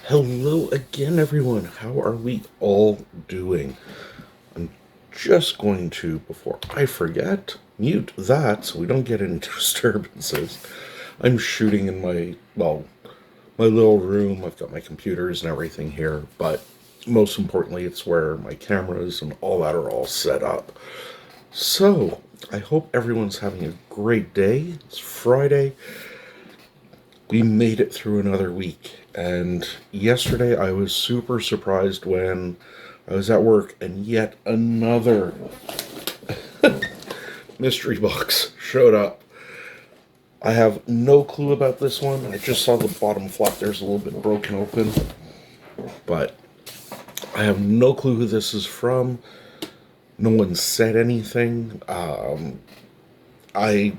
Hello again, everyone. How are we all doing? I'm just going to, before I forget, mute that so we don't get any disturbances. I'm shooting in my little room. I've got my computers and everything here, but most importantly, it's where my cameras and all that are all set up. So, I hope everyone's having a great day. It's Friday. We made it through another week. And yesterday I was super surprised when I was at work and yet another mystery box showed up. I have no clue about this one. I just saw the bottom flap. There's a little bit broken open. But I have no clue who this is from. No one said anything. I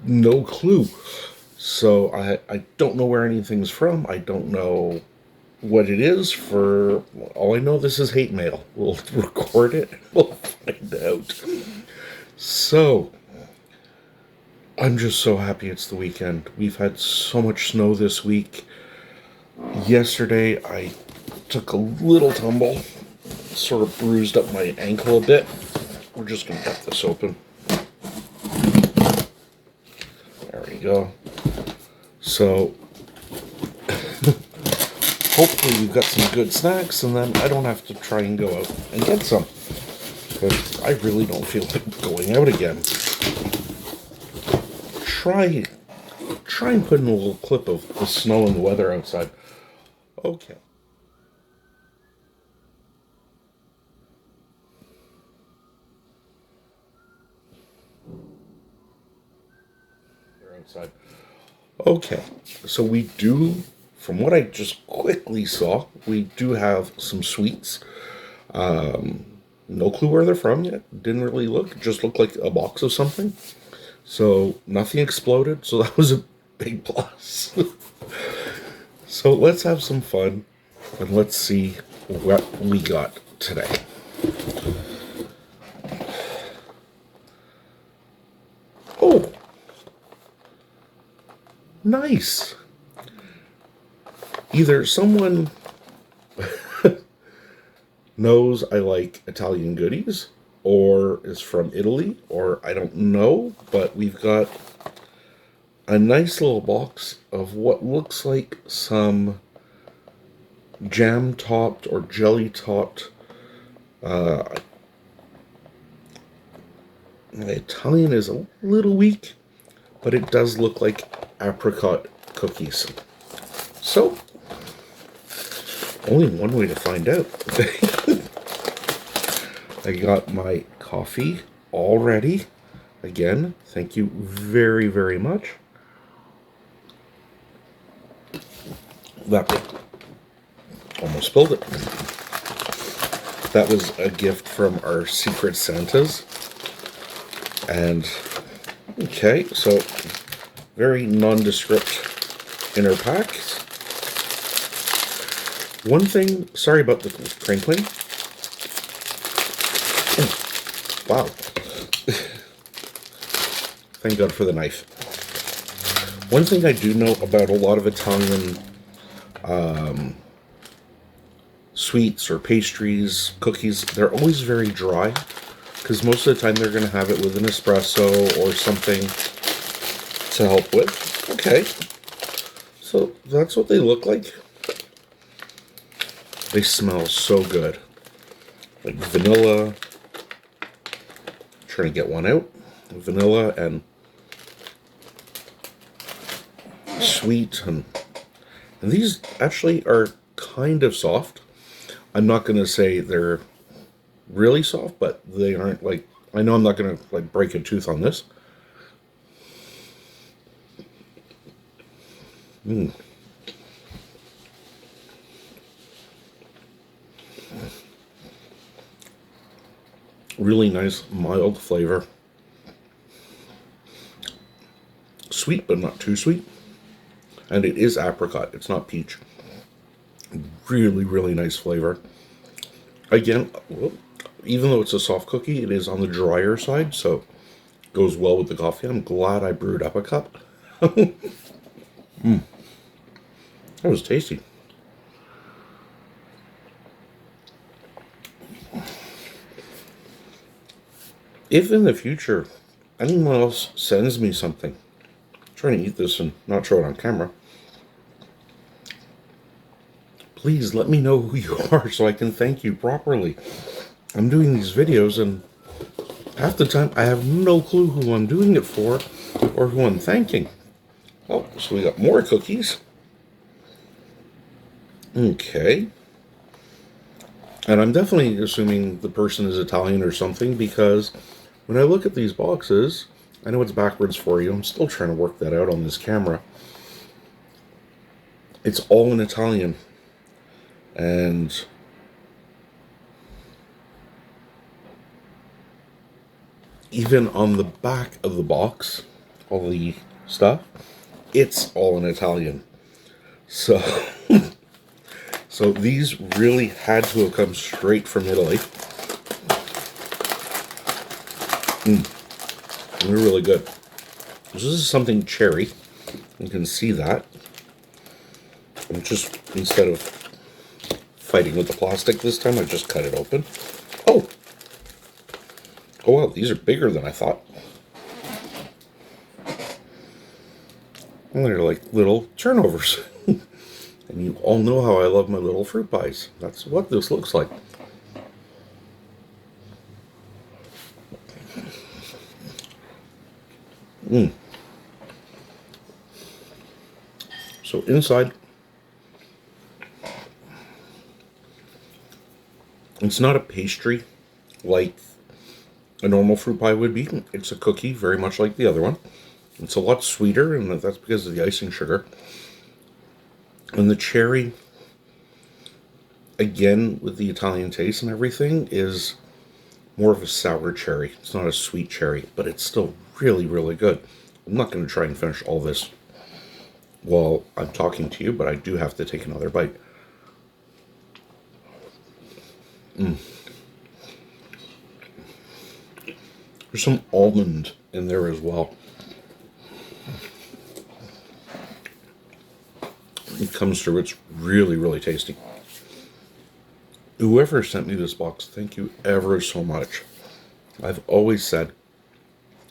no clue. So I don't know where anything's from. I don't know what it is. For all I know, this is hate mail. We'll record it and we'll find out. So, I'm just so happy it's the weekend. We've had so much snow this week. Yesterday, I took a little tumble, sort of bruised up my ankle a bit. We're just going to cut this open. There we go. So, hopefully we've got some good snacks, and then I don't have to try and go out and get some. Because I really don't feel like going out again. Try and put in a little clip of the snow and the weather outside. Okay. They're outside. Okay. So we do, from what I just quickly saw, we do have some sweets. No clue where they're from yet. Didn't really look. It just looked like a box of something. So nothing exploded. So that was a big plus. So let's have some fun and let's see what we got today. Oh, nice. Either someone knows I like Italian goodies or is from Italy, or I don't know, but we've got a nice little box of what looks like some jam topped or jelly topped. My Italian is a little weak, but it does look like apricot cookies. So, only one way to find out. I got my coffee all ready. Again, thank you very, very much. That almost spilled it. That was a gift from our Secret Santas. And, okay, so very nondescript inner pack. One thing, sorry about the crinkling. Oh, wow. Thank God for the knife. One thing I do know about a lot of Italian sweets or pastries, cookies, they're always very dry. Because most of the time they're going to have it with an espresso or something to help with. Okay. So that's what they look like. They smell so good. Like vanilla. Trying to get one out. Vanilla and sweet. And these actually are kind of soft. I'm not going to say they're really soft, but they aren't like, I know I'm not going to like break a tooth on this. Really nice, mild flavor. Sweet, but not too sweet. And it is apricot. It's not peach. Really, really nice flavor. Again, well, even though it's a soft cookie, it is on the drier side, so goes well with the coffee. I'm glad I brewed up a cup. That was tasty. If in the future anyone else sends me something, I'm trying to eat this and not show it on camera, please let me know who you are so I can thank you properly. I'm doing these videos and half the time I have no clue who I'm doing it for or who I'm thanking. Oh, so we got more cookies. Okay. And I'm definitely assuming the person is Italian or something, because when I look at these boxes, I know it's backwards for you. I'm still trying to work that out on this camera. It's all in Italian. And even on the back of the box, all the stuff, it's all in Italian. So, so these really had to have come straight from Italy. They're really good. This is something cherry. You can see that. And just, instead of fighting with the plastic this time, I just cut it open. Oh! Oh wow, these are bigger than I thought. And they're like little turnovers. And you all know how I love my little fruit pies. That's what this looks like. So inside, it's not a pastry like a normal fruit pie would be. It's a cookie, very much like the other one. It's a lot sweeter, and that's because of the icing sugar. And the cherry, again, with the Italian taste and everything, is more of a sour cherry. It's not a sweet cherry, but it's still really, really good. I'm not going to try and finish all this while I'm talking to you, but I do have to take another bite. There's some almond in there as well. It comes through. It's really, really tasty. Whoever sent me this box, thank you ever so much. I've always said,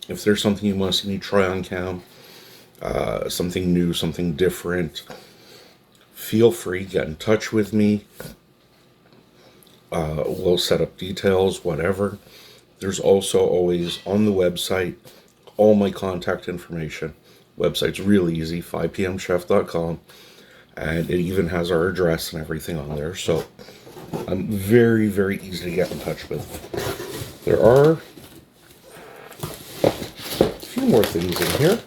if there's something you want to see me try on cam, something new, something different, feel free, get in touch with me. We'll set up details, whatever. There's also always on the website all my contact information. Website's really easy, 5pmchef.com, and it even has our address and everything on there. So I'm very, very easy to get in touch with. There are a few more things in here,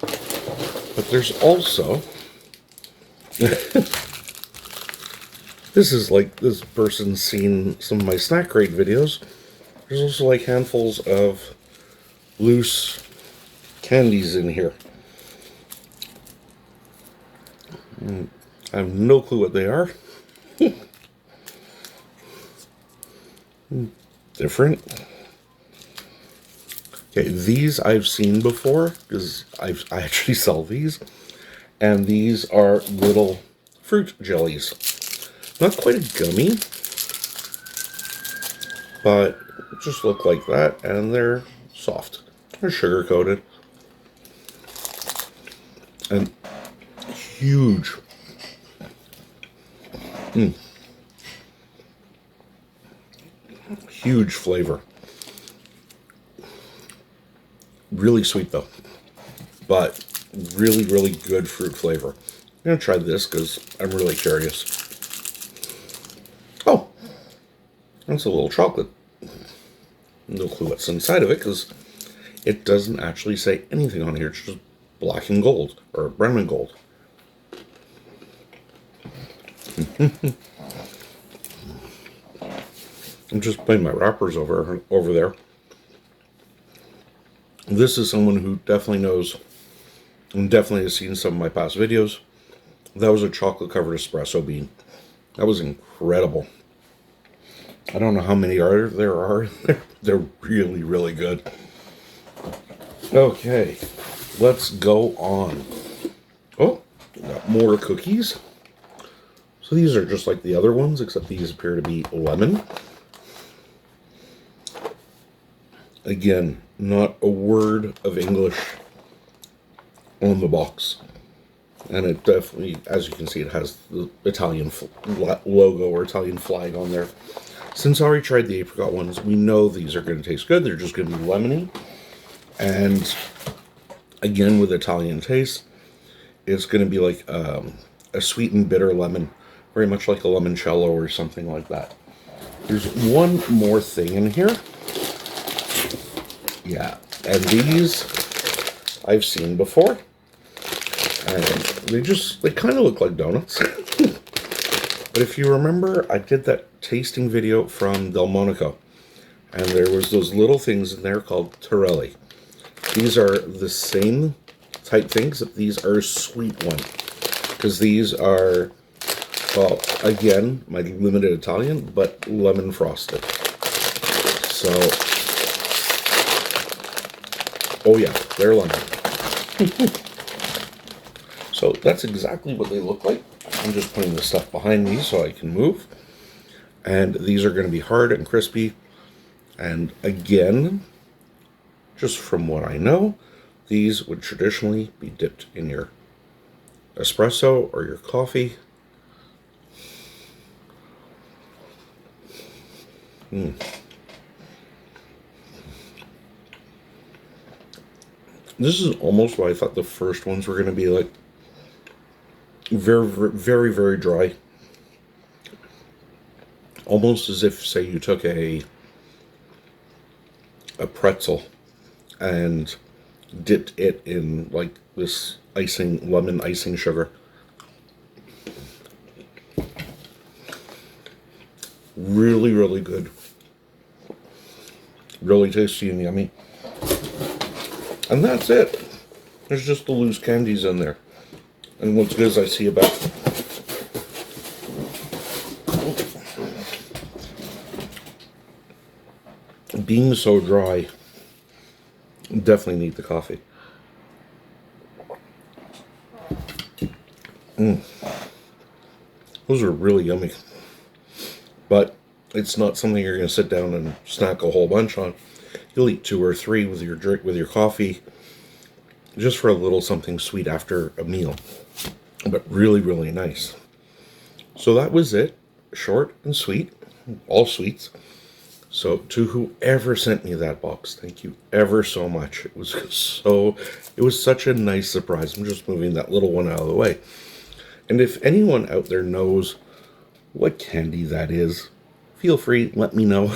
but there's also this is like this person's seen some of my snack crate videos. There's also like handfuls of loose candies in here. I have no clue what they are. Different. Okay, these I've seen before because I actually sell these, and these are little fruit jellies. Not quite a gummy, but just look like that, and they're soft. They're sugar coated, and huge. Huge flavor. Really sweet though, but really, really good fruit flavor. I'm gonna try this because I'm really curious. Oh, that's a little chocolate. No clue what's inside of it because it doesn't actually say anything on here. It's just black and gold, or brown and gold. I'm just putting my wrappers over there. This is someone who definitely knows and definitely has seen some of my past videos. That was a chocolate covered espresso bean. That was incredible. I don't know how many there are. They're really, really good. Okay, let's go on. Oh, we got more cookies. So these are just like the other ones, except these appear to be lemon. Again, not a word of English on the box. And it definitely, as you can see, it has the Italian logo or Italian flag on there. Since I already tried the apricot ones, we know these are going to taste good. They're just going to be lemony. And again, with Italian taste, it's going to be like a sweet and bitter lemon. Very much like a limoncello or something like that. There's one more thing in here. Yeah, and these I've seen before. And they kind of look like donuts. But if you remember, I did that tasting video from Delmonico. And there was those little things in there called Torelli. These are the same type things, except these are sweet ones. Because these are, well, again, my limited Italian, but lemon frosted. So, oh yeah, they're lemon. So that's exactly what they look like. I'm just putting the stuff behind me so I can move. And these are going to be hard and crispy. And again, just from what I know, these would traditionally be dipped in your espresso or your coffee. This is almost what I thought the first ones were going to be like. Very, very, very dry. Almost as if, say, you took a pretzel and dipped it in like this lemon icing sugar. Really, really good. Really tasty and yummy. And that's it. There's just the loose candies in there. And what's good is I see about being so dry, definitely need the coffee. Those are really yummy. But it's not something you're going to sit down and snack a whole bunch on. You'll eat 2 or 3 with your drink, with your coffee, just for a little something sweet after a meal. But really, really nice. So that was it. Short and sweet. All sweets. So to whoever sent me that box, thank you ever so much. It was such a nice surprise. I'm just moving that little one out of the way. And if anyone out there knows what candy that is, feel free, let me know.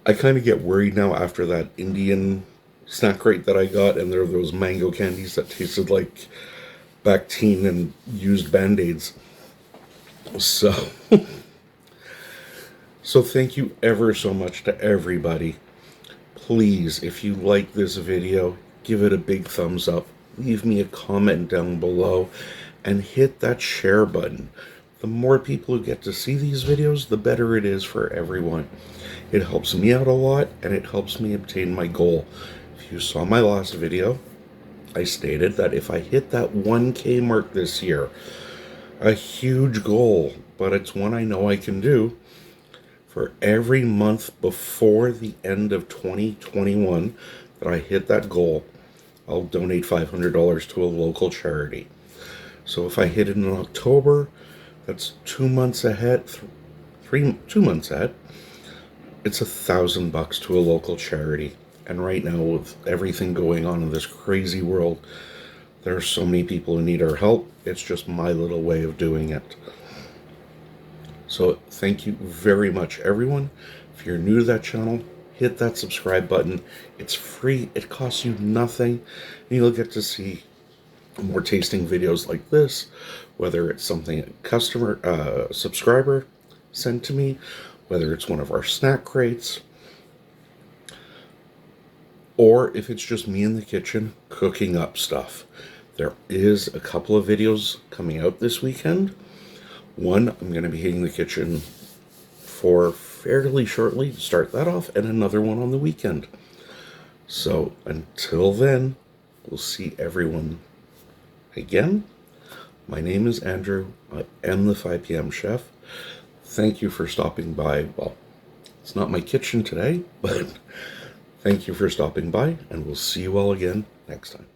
I kind of get worried now after that Indian snack crate that I got, and there are those mango candies that tasted like Bactine and used Band-Aids. So, so thank you ever so much to everybody. Please, if you like this video, give it a big thumbs up. Leave me a comment down below and hit that share button. The more people who get to see these videos, the better it is for everyone. It helps me out a lot, and it helps me obtain my goal. If you saw my last video, I stated that if I hit that 1K mark this year, a huge goal, but it's one I know I can do, for every month before the end of 2021 that I hit that goal, I'll donate $500 to a local charity. So if I hit it in October, that's 2 months ahead, 2 months ahead, it's $1,000 to a local charity. And right now, with everything going on in this crazy world, there are so many people who need our help. It's just my little way of doing it. So thank you very much, everyone. If you're new to that channel, hit that subscribe button. It's free. It costs you nothing. And you'll get to see more tasting videos like this, whether it's something a subscriber sent to me, whether it's one of our snack crates, or if it's just me in the kitchen cooking up stuff. There is a couple of videos coming out this weekend. One, I'm going to be hitting the kitchen for fairly shortly to start that off, and another one on the weekend. So until then, we'll see everyone again. My name is Andrew. I am the 5 p.m. chef. Thank you for stopping by. Well, It's not my kitchen today, but thank you for stopping by, and we'll see you all again next time.